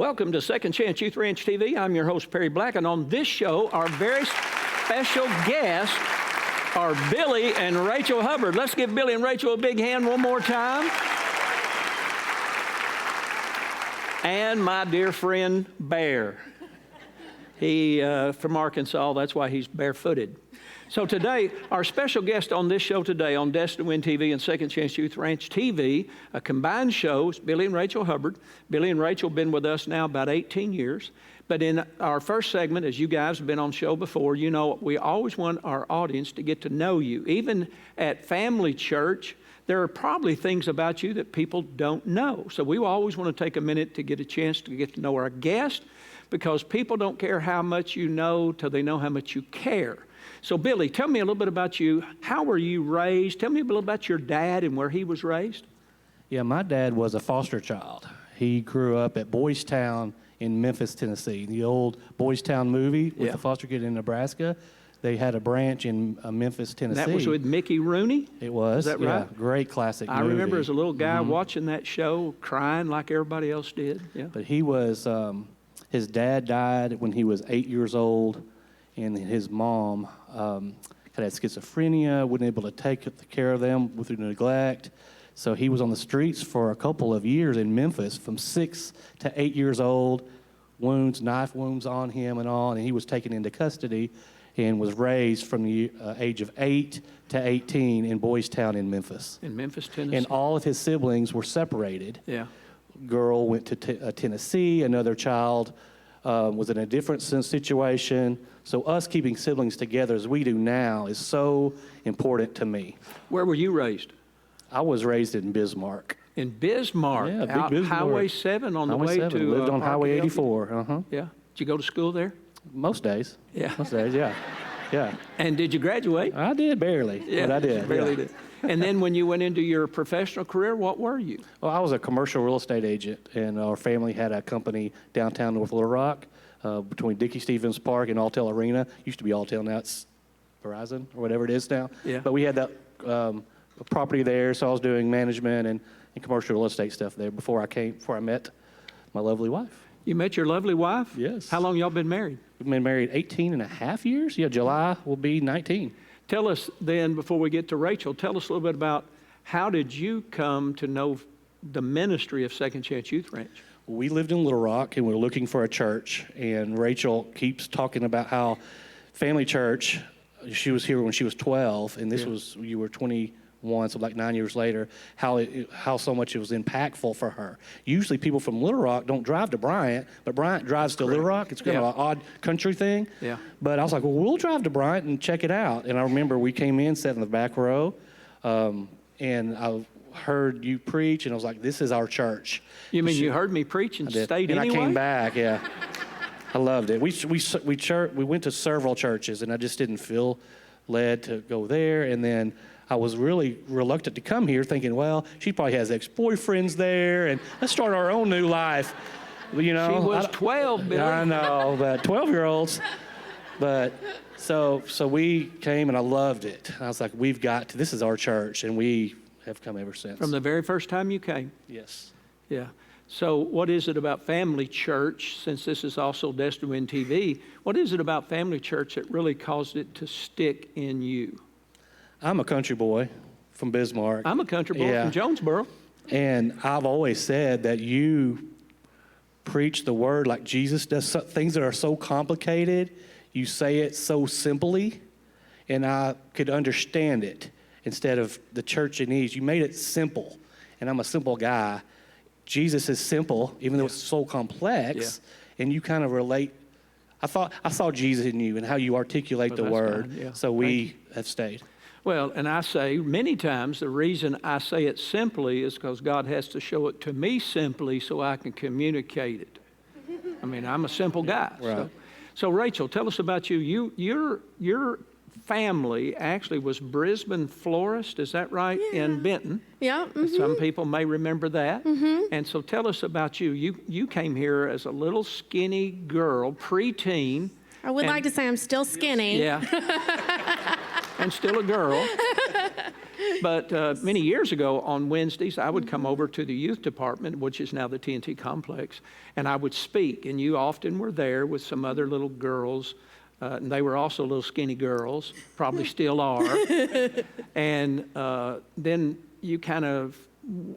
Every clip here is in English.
Welcome to Second Chance Youth Ranch TV. I'm your host, Perry Black, and on this show, our very special guests are Billy and Rachel Hubbard. Let's give Billy and Rachel a big hand one more time. And my dear friend, Bear. He, from Arkansas, that's why he's barefooted. So today, our special guest on this show today on Destined TV and Second Chance Youth Ranch TV, a combined show, is Billy and Rachel Hubbard. Billy and Rachel have been with us now about 18 years. But in our first segment, as you guys have been on show before, you know, we always want our audience to get to know you. Even at family church, there are probably things about you that people don't know. So we always want to take a minute to get a chance to get to know our guest, because people don't care how much you know till they know how much you care. So Billy, tell me a little bit about you. How were you raised? Tell me a little about your dad and where he was raised. Yeah, my dad was a foster child. He grew up at Boys Town in Memphis, Tennessee. The old Boys Town movie with the foster kid in Nebraska. They had a branch in Memphis, Tennessee. That was with Mickey Rooney? It was. Is that right? Yeah, great classic movie. I remember as a little guy watching that show, crying like everybody else did. Yeah. But he was, his dad died when he was 8 years old, and his mom had schizophrenia, wasn't able to take care of them through neglect. So he was on the streets for a couple of years in Memphis, from 6 to 8 years old, knife wounds on him and all, and he was taken into custody and was raised from the age of 8 to 18 in Boys Town in Memphis. In Memphis, Tennessee. And all of his siblings were separated. Yeah. Girl went to Tennessee, another child was in a different situation. So us keeping siblings together as we do now is so important to me. Where were you raised? I was raised in Bismarck. In Bismarck? Yeah, out big Bismarck. Highway 7 on Highway the way 7. to... Lived on Highway 84, Yeah. Did you go to school there? Most days. Yeah. Most days, yeah. Yeah. And did you graduate? I did barely, but I did. Barely did. And then when you went into your professional career, what were you? Well, I was a commercial real estate agent, and our family had a company downtown North Little Rock, between Dickey Stevens Park and Alltel Arena. Used to be Alltel, now it's Verizon or whatever it is now. Yeah. But we had that property there, so I was doing management and commercial real estate stuff there before I met my lovely wife. You met your lovely wife? Yes. How long y'all been married? We've been married 18 and a half years. Yeah, July will be 19. Tell us then, before we get to Rachel, tell us a little bit about how did you come to know the ministry of Second Chance Youth Ranch? We lived in Little Rock, and we were looking for a church, and Rachel keeps talking about how family church, she was here when she was 12, and this was, you were 21, so like 9 years later, how so much it was impactful for her. Usually people from Little Rock don't drive to Bryant, but Bryant drives to Little Rock. It's kind of an odd country thing. Yeah. But I was like, well, we'll drive to Bryant and check it out. And I remember we came in, sat in the back row, and I heard you preach, and I was like, this is our church. You mean you heard me preach and stayed and anyway? I came back, yeah. I loved it. We went to several churches, and I just didn't feel led to go there. And then I was really reluctant to come here, thinking, well, she probably has ex-boyfriends there, and let's start our own new life. You know, she was 12, Billy. I know, but 12-year-olds. But so we came, and I loved it. I was like, this is our church, and we have come ever since. From the very first time you came? Yes. Yeah. So what is it about family church, since this is also Destined TV, what is it about family church that really caused it to stick in you? I'm a country boy from Bismarck. I'm a country boy from Jonesboro. And I've always said that you preach the word like Jesus does. Things that are so complicated, you say it so simply, and I could understand it instead of the church it needs. You made it simple, and I'm a simple guy. Jesus is simple, even though it's so complex, and you kind of relate. I saw Jesus in you and how you articulate the word, so we have stayed. Well, and I say many times the reason I say it simply is because God has to show it to me simply so I can communicate it. I mean, I'm a simple guy. Right. So Rachel, tell us about you. Your family actually was Brisbane florist, is that right? Yeah. In Benton. Yeah. Some people may remember that. And so tell us about you. You came here as a little skinny girl, preteen. I would like to say I'm still skinny. Yeah. And still a girl. But many years ago on Wednesdays, I would come over to the youth department, which is now the TNT complex, and I would speak. And you often were there with some other little girls. And they were also little skinny girls, probably still are. And then you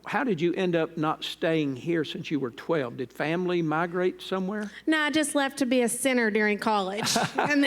how did you end up not staying here since you were 12? Did family migrate somewhere? No, I just left to be a sinner during college. And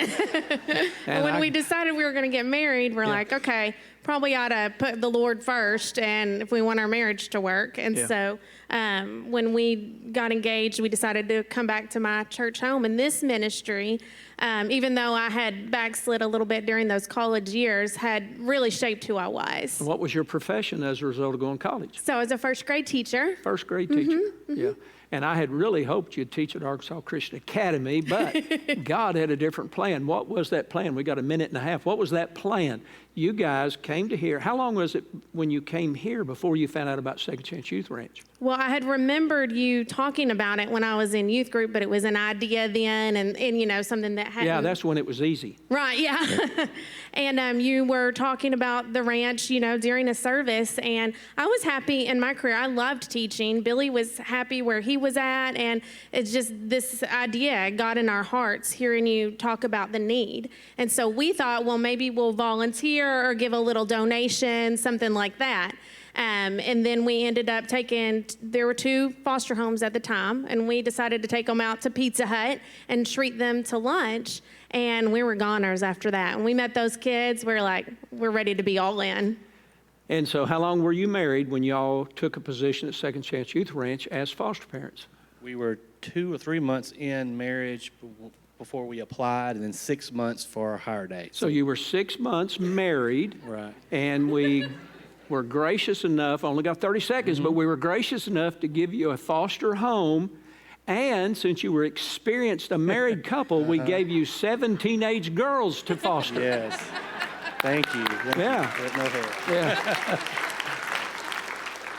when we decided we were going to get married, we're like, okay, probably ought to put the Lord first, and if we want our marriage to work. And so when we got engaged, we decided to come back to my church home. And this ministry, even though I had backslid a little bit during those college years, had really shaped who I was. What was your profession as a result of going to college? So I was a first grade teacher. First grade teacher, yeah. And I had really hoped you'd teach at Arkansas Christian Academy, but God had a different plan. What was that plan? We got a minute and a half. What was that plan? You guys came to here. How long was it when you came here before you found out about Second Chance Youth Ranch? Well, I had remembered you talking about it when I was in youth group, but it was an idea then and you know, something that hadn't... Yeah, that's when it was easy. Right, yeah. And you were talking about the ranch, you know, during a service, and I was happy in my career. I loved teaching. Billy was happy where he was at, and it's just this idea got in our hearts hearing you talk about the need. And so we thought, well, maybe we'll volunteer or give a little donation, something like that. And then we ended up there were 2 foster homes at the time, and we decided to take them out to Pizza Hut and treat them to lunch. And we were goners after that. And we met those kids, we're ready to be all in. And so how long were you married when y'all took a position at Second Chance Youth Ranch as foster parents? We were 2 or 3 months in marriage before we applied, and then 6 months for our hire date. So you were 6 months married. Right. And we were gracious enough, only got 30 seconds, but we were gracious enough to give you a foster home. And since you were experienced, a married couple, we gave you 7 teenage girls to foster. Yes. Thank you. Yeah. No hair. Yeah.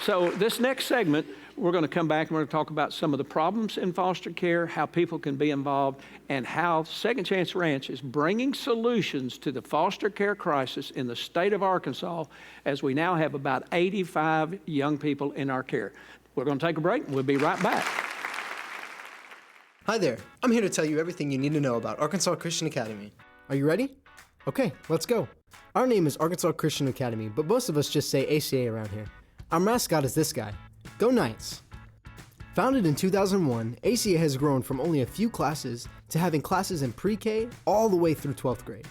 So this next segment, we're going to come back and we're going to talk about some of the problems in foster care, how people can be involved, and how Second Chance Ranch is bringing solutions to the foster care crisis in the state of Arkansas, as we now have about 85 young people in our care. We're going to take a break, and we'll be right back. Hi there, I'm here to tell you everything you need to know about Arkansas Christian Academy. Are you ready? Okay, let's go. Our name is Arkansas Christian Academy, but most of us just say ACA around here. Our mascot is this guy. Go Knights! Founded in 2001, ACA has grown from only a few classes to having classes in pre-K all the way through 12th grade.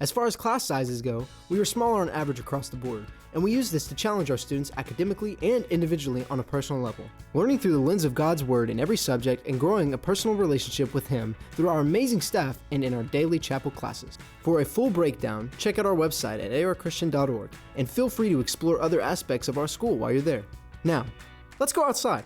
As far as class sizes go, we are smaller on average across the board, and we use this to challenge our students academically and individually on a personal level, learning through the lens of God's Word in every subject and growing a personal relationship with Him through our amazing staff and in our daily chapel classes. For a full breakdown, check out our website at archristian.org, and feel free to explore other aspects of our school while you're there. Now, let's go outside.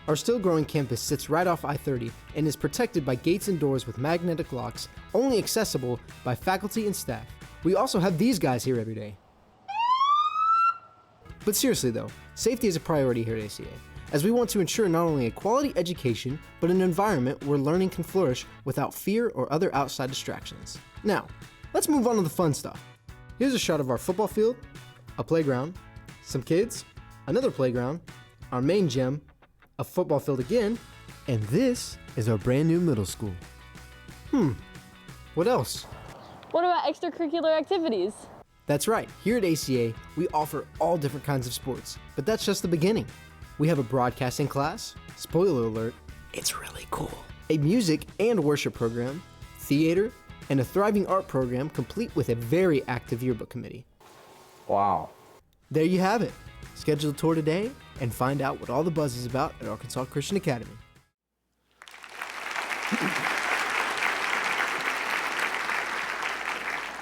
Our still growing campus sits right off I-30 and is protected by gates and doors with magnetic locks, only accessible by faculty and staff. We also have these guys here every day. But seriously though, safety is a priority here at ACA, as we want to ensure not only a quality education, but an environment where learning can flourish without fear or other outside distractions. Now, let's move on to the fun stuff. Here's a shot of our football field, a playground, some kids, another playground, our main gym, a football field again, and this is our brand new middle school. What else? What about extracurricular activities? That's right, here at ACA, we offer all different kinds of sports, but that's just the beginning. We have a broadcasting class, spoiler alert, it's really cool, a music and worship program, theater, and a thriving art program complete with a very active yearbook committee. Wow. There you have it. Schedule a tour today and find out what all the buzz is about at Arkansas Christian Academy.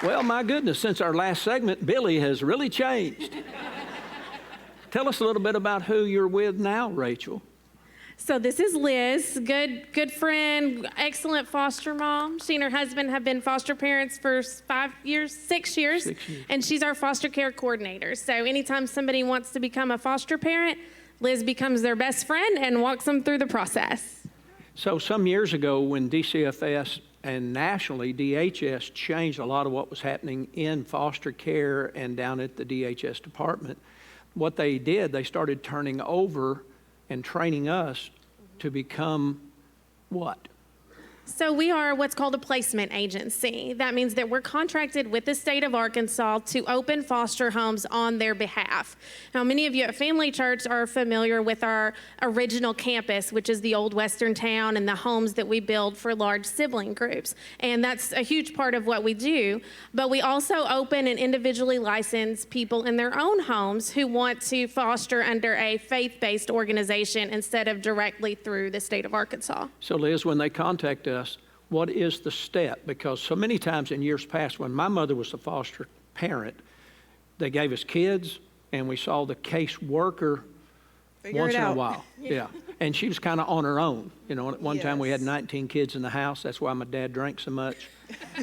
Well, my goodness, since our last segment, Billy has really changed. Tell us a little bit about who you're with now, Rachel. So this is Liz, good friend, excellent foster mom. She and her husband have been foster parents for 6 years. 6 years, and she's our foster care coordinator. So anytime somebody wants to become a foster parent, Liz becomes their best friend and walks them through the process. So some years ago when DCFS and nationally, DHS changed a lot of what was happening in foster care and down at the DHS department. What they did, they started turning over and training us to become what? So we are what's called a placement agency. That means that we're contracted with the state of Arkansas to open foster homes on their behalf. Now, many of you at Family Church are familiar with our original campus, which is the old Western town and the homes that we build for large sibling groups. And that's a huge part of what we do. But we also open and individually license people in their own homes who want to foster under a faith-based organization instead of directly through the state of Arkansas. So Liz, when they contact us, what is the step? Because so many times in years past, when my mother was a foster parent, they gave us kids and we saw the case worker once in a while. Yeah. And she was kind of on her own. You know, at one time we had 19 kids in the house. That's why my dad drank so much.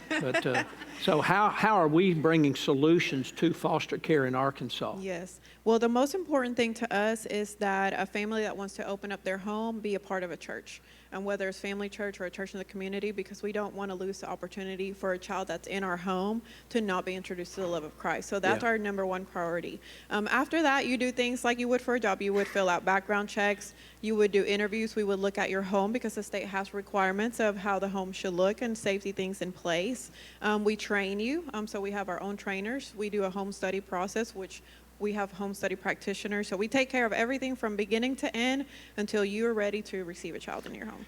But so how are we bringing solutions to foster care in Arkansas? Yes. Well, the most important thing to us is that a family that wants to open up their home be a part of a church. And whether it's Family Church or a church in the community, because we don't want to lose the opportunity for a child that's in our home to not be introduced to the love of Christ. So that's our number one priority. After that, you do things like you would for a job. You would fill out background checks. You would do interviews. We would look at your home because the state has requirements of how the home should look and safety things in place. We train you. So we have our own trainers. We do a home study process, which we have home study practitioners. So we take care of everything from beginning to end until you are ready to receive a child in your home.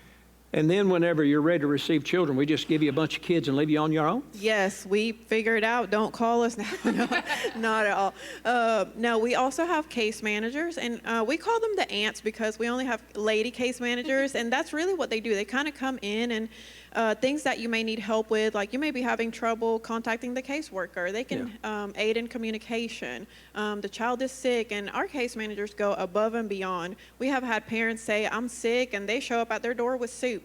And then whenever you're ready to receive children, we just give you a bunch of kids and leave you on your own? Yes, we figure it out. Don't call us. No, not at all. No, we also have case managers, and we call them the ants because we only have lady case managers, and that's really what they do. They kind of come in and things that you may need help with, like you may be having trouble contacting the caseworker. They can aid in communication. The child is sick, and our case managers go above and beyond. We have had parents say, I'm sick, and they show up at their door with soup.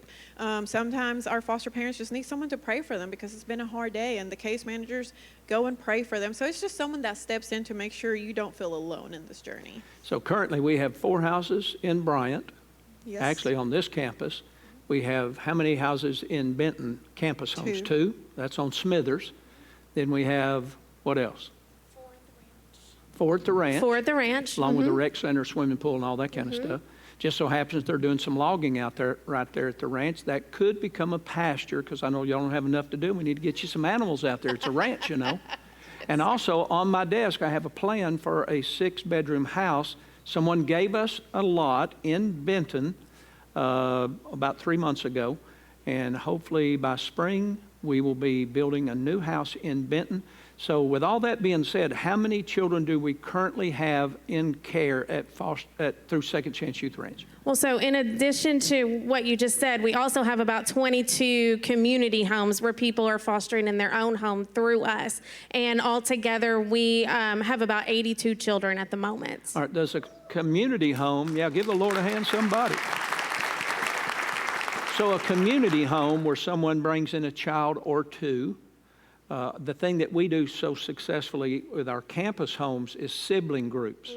Sometimes our foster parents just need someone to pray for them because it's been a hard day, and the case managers go and pray for them. So it's just someone that steps in to make sure you don't feel alone in this journey. So currently we have 4 houses in Bryant, Yes. actually on this campus. We have how many houses in Benton campus homes? 2. That's on Smithers. Then we have, what else? 4 at the ranch. 4 at the ranch. Along with the rec center, swimming pool, and all that kind of stuff. Just so happens they're doing some logging out there, right there at the ranch. That could become a pasture, because I know y'all don't have enough to do. We need to get you some animals out there. It's a ranch, you know. And also on my desk, I have a plan for a 6-bedroom house. Someone gave us a lot in Benton about 3 months ago, and hopefully by spring we will be building a new house in Benton. So with all that being said, how many children do we currently have in care through Second Chance Youth Ranch? Well, so in addition to what you just said, we also have about 22 community homes where people are fostering in their own home through us. And altogether, we have about 82 children at the moment. All right, does a community home, give the Lord a hand, somebody. So a community home where someone brings in a child or 2. The thing that we do so successfully with our campus homes is sibling groups.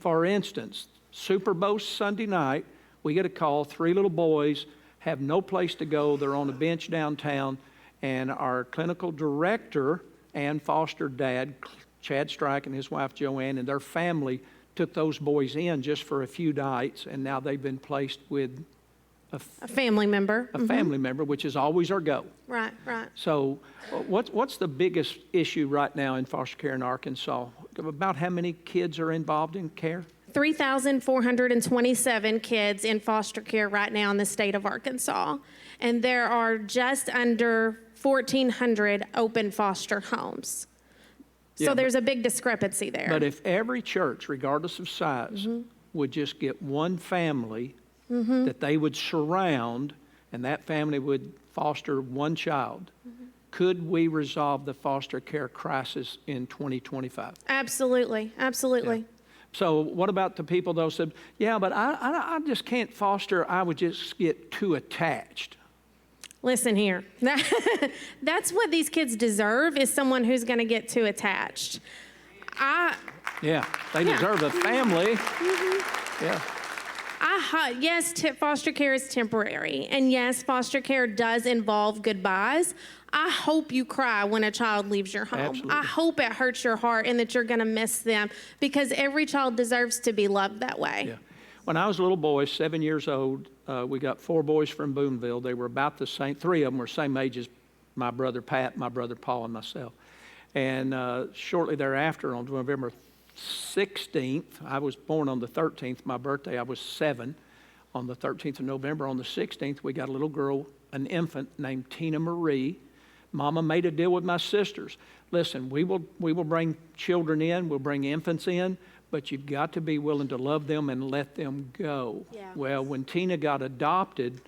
For instance, Super Bowl Sunday night, we get a call, 3 little boys have no place to go. They're on a bench downtown, and our clinical director and foster dad, Chad Strike, and his wife Joanne, and their family took those boys in just for a few nights, and now they've been placed with a family member. A family member, which is always our goal. Right, right. So what's the biggest issue right now in foster care in Arkansas? About how many kids are involved in care? 3,427 kids in foster care right now in the state of Arkansas. And there are just under 1,400 open foster homes. So there's a big discrepancy there. But if every church, regardless of size, would just get one family that they would surround, and that family would foster one child, could we resolve the foster care crisis in 2025? Absolutely, absolutely. Yeah. So what about the people, though, said, but I just can't foster, I would just get too attached. Listen here, that's what these kids deserve, is someone who's going to get too attached. They deserve a family. Yeah. Yes, foster care is temporary. And yes, foster care does involve goodbyes. I hope you cry when a child leaves your home. Absolutely. I hope it hurts your heart and that you're going to miss them, because every child deserves to be loved that way. Yeah. When I was a little boy, 7 years old, we got 4 boys from Boonville. They were about the same, 3 of them were same age as my brother Pat, my brother Paul, and myself. And shortly thereafter, on November 16th, I was born on the 13th, my birthday, I was 7. On the 13th of November, on the 16th, we got a little girl, an infant named Tina Marie. Mama made a deal with my sisters. Listen, we will bring children in, we'll bring infants in, but you've got to be willing to love them and let them go. Yeah. Well, when Tina got adopted,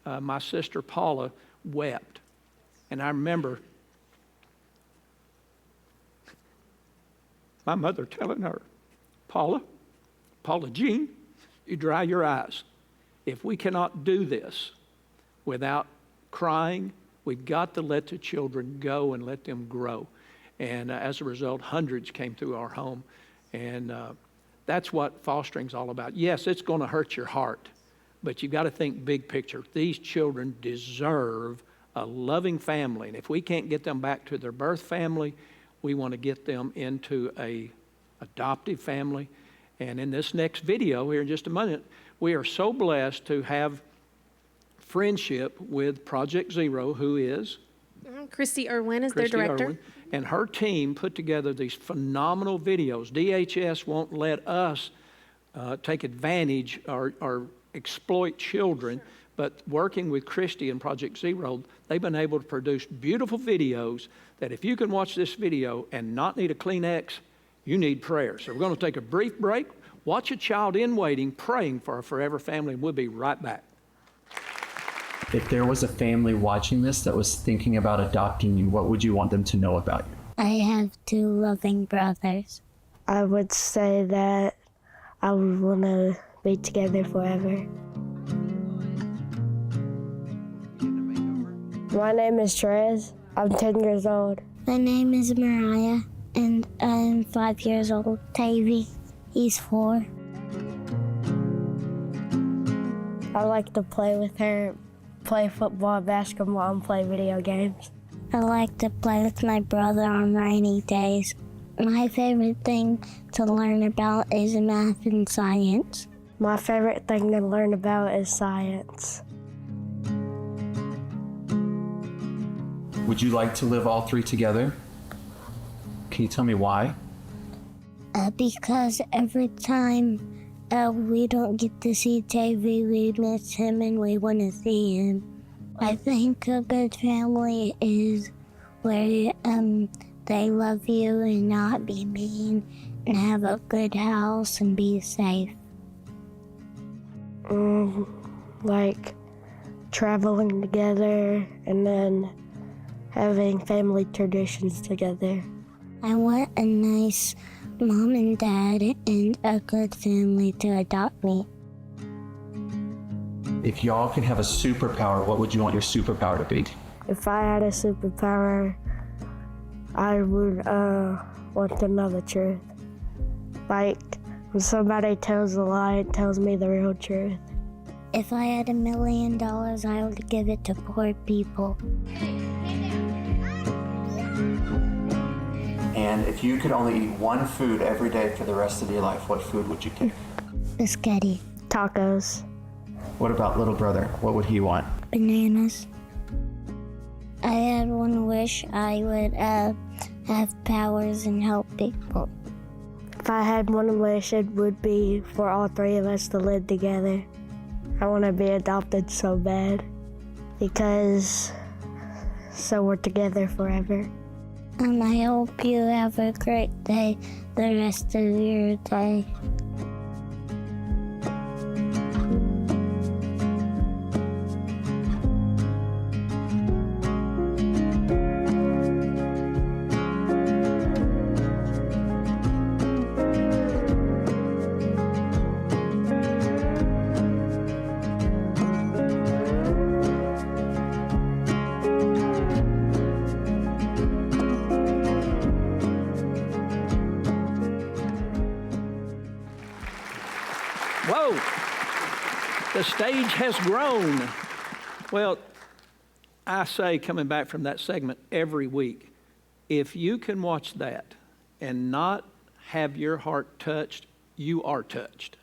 my sister Paula wept. And I remember my mother telling her, Paula Jean, you dry your eyes. If we cannot do this without crying, we've got to let the children go and let them grow. And as a result, hundreds came through our home. And that's what fostering's all about. Yes, it's going to hurt your heart, but you've got to think big picture. These children deserve a loving family. And if we can't get them back to their birth family, we want to get them into a adoptive family. And in this next video here in just a minute, we are so blessed to have friendship with Project Zero, who is Christy Irwin is Christy their director. Irwin, and her team put together these phenomenal videos. DHS won't let us take advantage or exploit children, but working with Christy and Project Zero, they've been able to produce beautiful videos that if you can watch this video and not need a Kleenex, you need prayer. So we're going to take a brief break, watch a child in waiting, praying for a forever family, and we'll be right back. If there was a family watching this that was thinking about adopting you, what would you want them to know about you? I have 2 loving brothers. I would say that I would want to be together forever. My name is Trez. I'm 10 years old. My name is Mariah, and I'm 5 years old. Tavy, he's 4. I like to play with her, play football, basketball, and play video games. I like to play with my brother on rainy days. My favorite thing to learn about is math and science. My favorite thing to learn about is science. Would you like to live all 3 together? Can you tell me why? Because every time we don't get to see Tavy, we miss him and we want to see him. I think a good family is where they love you and not be mean and have a good house and be safe. Like traveling together and then having family traditions together. I want a nice mom and dad and a good family to adopt me. If y'all could have a superpower, what would you want your superpower to be? If I had a superpower, I would want to know the truth. Like, when somebody tells a lie, it tells me the real truth. If I had $1 million, I would give it to poor people. And if you could only eat one food every day for the rest of your life, what food would you pick? Biscotti. Tacos. What about little brother? What would he want? Bananas. I had one wish. I would have powers and help people. If I had one wish, it would be for all 3 of us to live together. I want to be adopted so bad because so we're together forever. And I hope you have a great day the rest of your day. The stage has grown. Well, I say, coming back from that segment every week, if you can watch that and not have your heart touched, you are touched.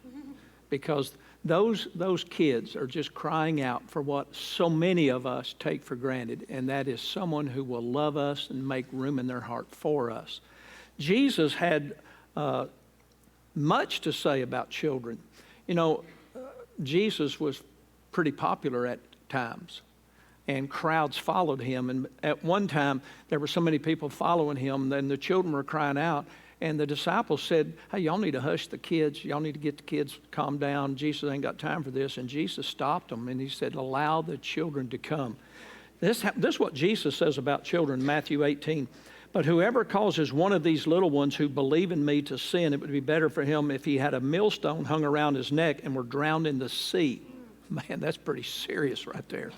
Because those kids are just crying out for what so many of us take for granted, and that is someone who will love us and make room in their heart for us. Jesus had much to say about children. You know, Jesus was pretty popular at times, and crowds followed him. And at one time, there were so many people following him, and the children were crying out. And the disciples said, hey, y'all need to hush the kids. Y'all need to get the kids calmed down. Jesus ain't got time for this. And Jesus stopped them, and he said, allow the children to come. This is what Jesus says about children, Matthew 18. But whoever causes one of these little ones who believe in me to sin, it would be better for him if he had a millstone hung around his neck and were drowned in the sea. Man, that's pretty serious right there.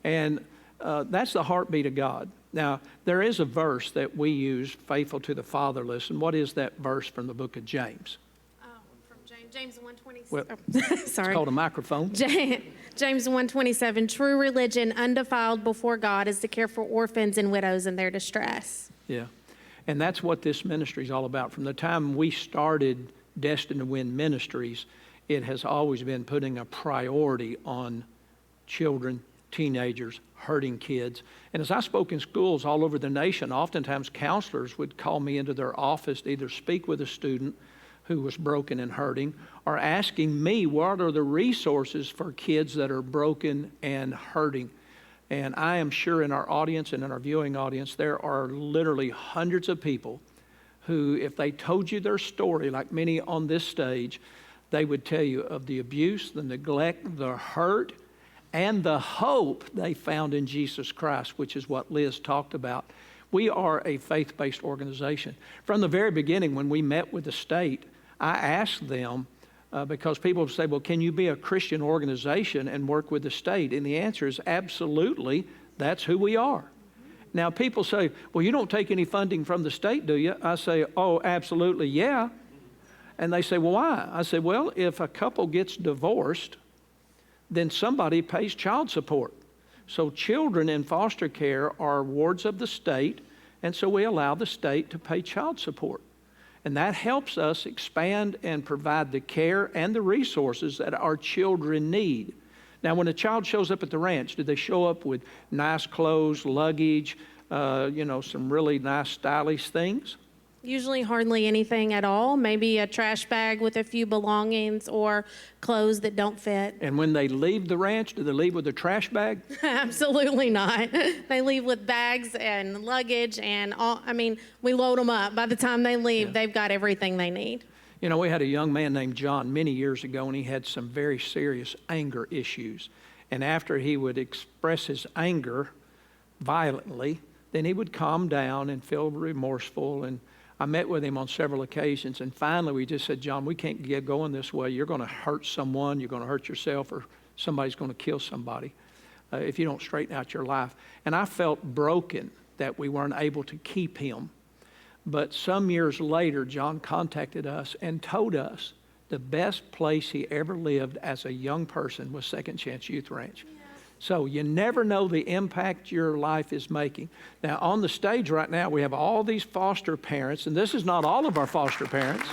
And that's the heartbeat of God. Now, there is a verse that we use, faithful to the fatherless. And what is that verse from the book of James? Oh, from James 1:27. Well, sorry. It's called a microphone. James 1:27. True religion, undefiled before God, is to care for orphans and widows in their distress. Yeah. And that's what this ministry is all about. From the time we started Destined to Win Ministries, it has always been putting a priority on children, teenagers, hurting kids. And as I spoke in schools all over the nation, oftentimes counselors would call me into their office to either speak with a student who was broken and hurting, or asking me what are the resources for kids that are broken and hurting. And I am sure in our audience and in our viewing audience, there are literally hundreds of people who, if they told you their story, like many on this stage, they would tell you of the abuse, the neglect, the hurt, and the hope they found in Jesus Christ, which is what Liz talked about. We are a faith-based organization. From the very beginning, when we met with the state, I asked them, because people say, well, can you be a Christian organization and work with the state? And the answer is absolutely, that's who we are. Now, people say, well, you don't take any funding from the state, do you? I say, oh, absolutely, yeah. And they say, well, why? I say, well, if a couple gets divorced, then somebody pays child support. So children in foster care are wards of the state, and so we allow the state to pay child support. And that helps us expand and provide the care and the resources that our children need. Now, when a child shows up at the ranch, do they show up with nice clothes, luggage, some really nice stylish things? Usually hardly anything at all, maybe a trash bag with a few belongings or clothes that don't fit. And when they leave the ranch, do they leave with a trash bag? Absolutely not. They leave with bags and luggage and we load them up. By the time they leave, they've got everything they need. You know, we had a young man named John many years ago, and he had some very serious anger issues. And after he would express his anger violently, then he would calm down and feel remorseful. And I met with him on several occasions, and finally we just said, John, we can't get going this way. You're going to hurt someone, you're going to hurt yourself, or somebody's going to kill somebody if you don't straighten out your life. And I felt broken that we weren't able to keep him. But some years later, John contacted us and told us the best place he ever lived as a young person was Second Chance Youth Ranch. So you never know the impact your life is making. Now, on the stage right now, we have all these foster parents, and this is not all of our foster parents.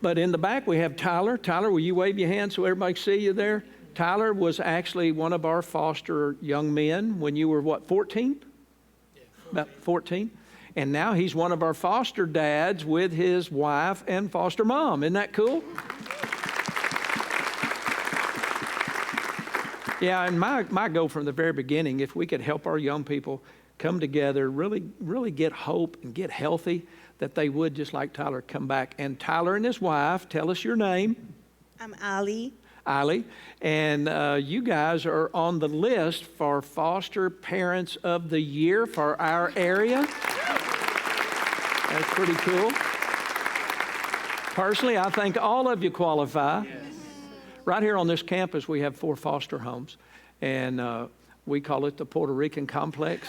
But in the back, we have Tyler. Tyler, will you wave your hand so everybody can see you there? Tyler was actually one of our foster young men when you were, 14? Yeah, 14. About 14? And now he's one of our foster dads with his wife and foster mom. Isn't that cool? Yeah, and my goal from the very beginning, if we could help our young people come together, really get hope and get healthy, that they would, just like Tyler, come back. And Tyler and his wife, tell us your name. I'm Ali. Ali, and you guys are on the list for Foster Parents of the Year for our area. That's pretty cool. Personally, I think all of you qualify. Yes. Right here on this campus, we have 4 foster homes, and we call it the Puerto Rican Complex.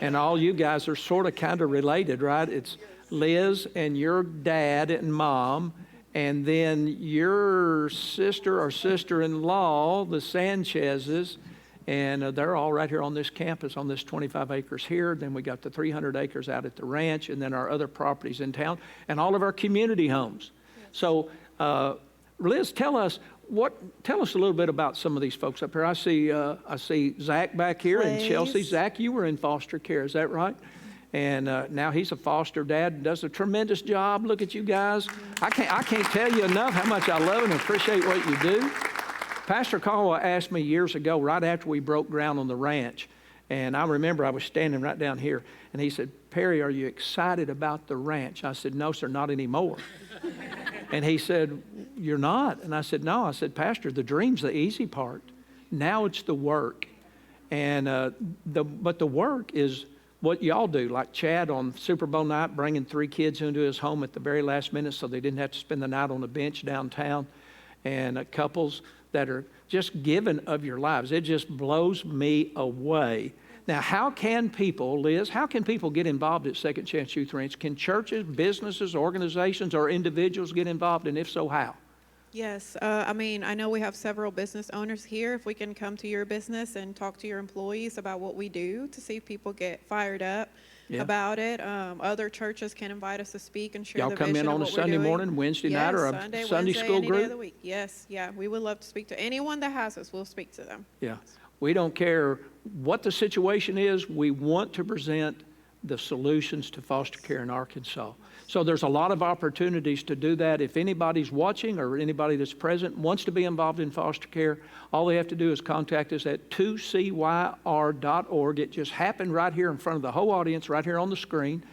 And all you guys are sort of kind of related, right? It's Liz and your dad and mom, and then your sister or sister-in-law, the Sanchez's, and they're all right here on this campus, on this 25 acres here. Then we got the 300 acres out at the ranch, and then our other properties in town, and all of our community homes. So, Liz, tell us a little bit about some of these folks up here. I see Zach back here and Chelsea. Zach, you were in foster care, is that right? And now he's a foster dad and does a tremendous job. Look at you guys. I can't tell you enough how much I love and appreciate what you do. Pastor Caldwell asked me years ago, right after we broke ground on the ranch, and I remember I was standing right down here, and he said, "Perry, are you excited about the ranch?" I said, "No, sir, not anymore." And he said, "You're not?" And I said, "No." I said, "Pastor, the dream's the easy part. Now it's the work." And but the work is what y'all do, like Chad on Super Bowl night, bringing 3 kids into his home at the very last minute so they didn't have to spend the night on a bench downtown, and couples that are just giving of your lives. It just blows me away. Now, how can people, Liz, how can people get involved at Second Chance Youth Ranch? Can churches, businesses, organizations, or individuals get involved, and if so, how? Yes, I mean, I know we have several business owners here. If we can come to your business and talk to your employees about what we do to see if people get fired up about it. Other churches can invite us to speak and share Y'all the come vision in of on a what we're Sunday doing. morning, Wednesday night, or a Sunday, Sunday Wednesday, school any day of group? the week. Yes, yeah, we would love to speak to anyone that has us. We'll speak to them. Yeah. We don't care what the situation is. We want to present the solutions to foster care in Arkansas. So there's a lot of opportunities to do that. If anybody's watching or anybody that's present wants to be involved in foster care, all they have to do is contact us at 2cyr.org. It just happened right here in front of the whole audience, right here on the screen.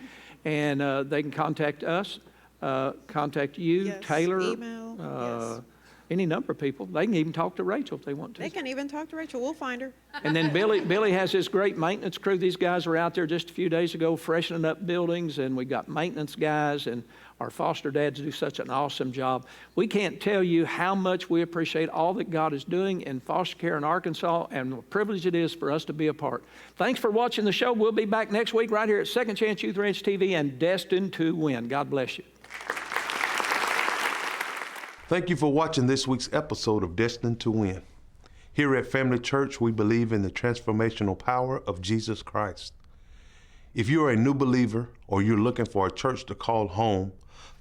And they can contact us, contact you, Yes, Taylor, email, any number of people. They can even talk to Rachel if they want to. They can even talk to Rachel. We'll find her. And then Billy has his great maintenance crew. These guys were out there just a few days ago freshening up buildings, and we got maintenance guys, and our foster dads do such an awesome job. We can't tell you how much we appreciate all that God is doing in foster care in Arkansas, and the privilege it is for us to be a part. Thanks for watching the show. We'll be back next week right here at Second Chance Youth Ranch TV and Destined to Win. God bless you. Thank you for watching this week's episode of Destined to Win. Here at Family Church, we believe in the transformational power of Jesus Christ. If you are a new believer or you're looking for a church to call home,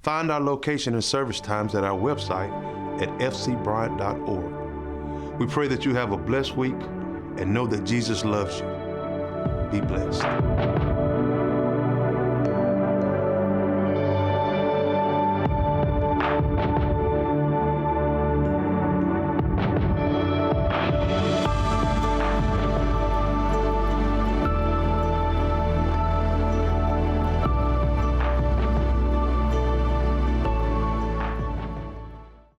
find our location and service times at our website at fcbryant.org. We pray that you have a blessed week and know that Jesus loves you. Be blessed.